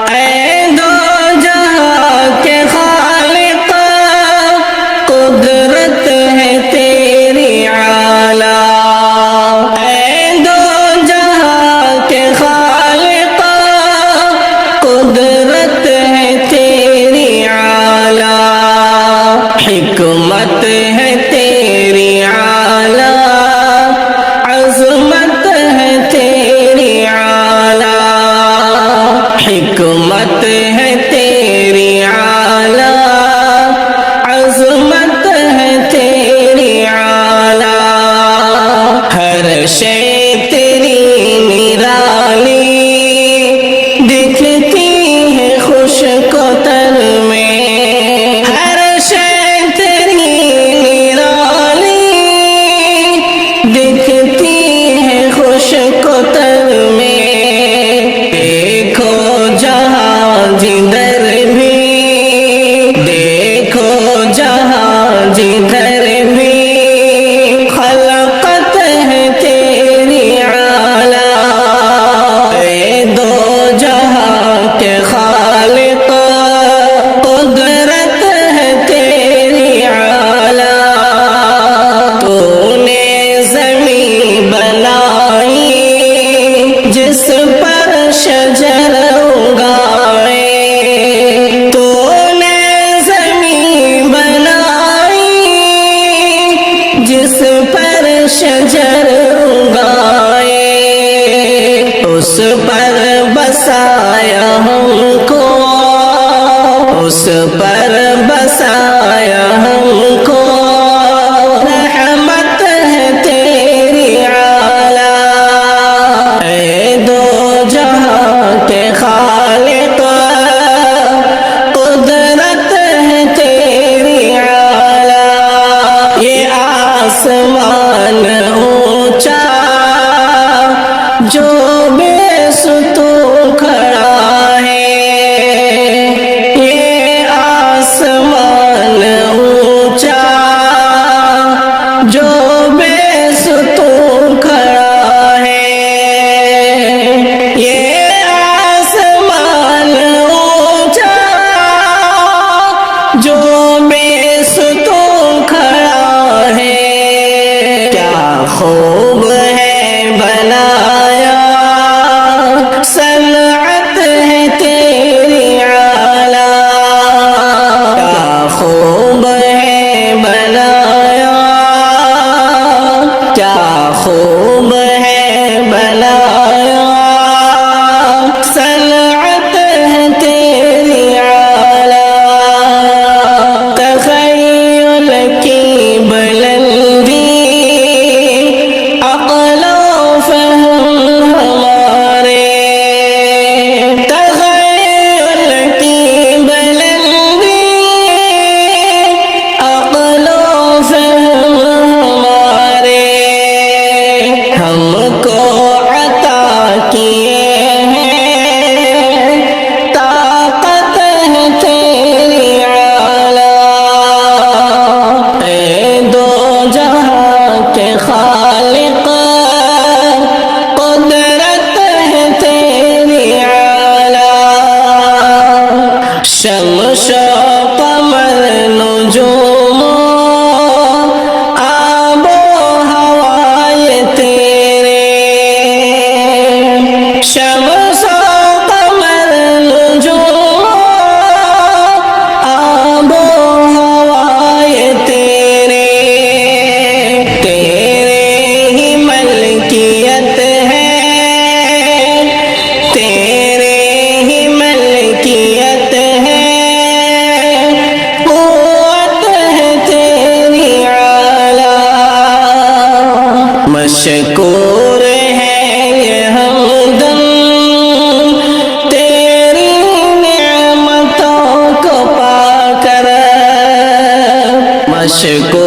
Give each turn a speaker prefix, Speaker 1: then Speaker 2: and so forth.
Speaker 1: اے دو جہاں کے خالق قدرت ہے تیری اعلیٰ، اے دو جہاں کے خالق قدرت ہے تیری اعلیٰ، حکمت ہے تیری اعلیٰ، عظمت ہے تیری اعلیٰ، حکمت ہے تیری اعلیٰ، عظمت ہے تیری اعلیٰ، ہر شے تیری نرالی دکھتی ہے خشک و تر میں، ہر شے تیری نرالی دکھتی ہے خشک و تر میں، دیکھو جہاں جدھر بھی، دیکھو جہاں جدھر بھی خلقت ہے تیری اعلیٰ، اے دو جہاں کے خالق قدرت ہے تیری اعلیٰ، تو نے زمین بنائی جس پر شجر اگائے، تو نے زمین بنائی جس پر شجر اگائے، اس پر بسایا ہم کو، اس پر بسایا ہم کو، رحمت ہے تیری اعلیٰ، اے دو جہاں کے خالق قدرت ہے تیری اعلیٰ، یہ آسمان اونچا جو بے ستون کھڑا ہے، یہ آسمان اونچا جو بے ستون کھڑا ہے، یہ آسمان اونچا جو بے ستون کھڑا ہے، کیا خوب ہے بنایا صنعت ہے تیری اعلیٰ، کیا خوب ہے بنایا، کیا خوب ہے بنایا صنعت ہے تیری اعلیٰ، تخیل کی بلندی عقل و فہم ہمارے، تخیل کی بلندی عقل و فہم ہمارے، ہم کو عطا کیے ہیں طاقت ہے تیری اعلیٰ، اے دو جہاں کے خالق قدرت ہے تیری اعلیٰ، شمس و قمر نجوم آب و ہوائے تیرے، شمس و قمر نجوم آب و ہوائے تیرے، تیرے ہی ملکیت ہے، تیرے ہی ملکیت ہے، قوت ہے تیری اعلیٰ، مشکور ہے یہ ہمدم تیری نعمتوں کو پا کر، مشکور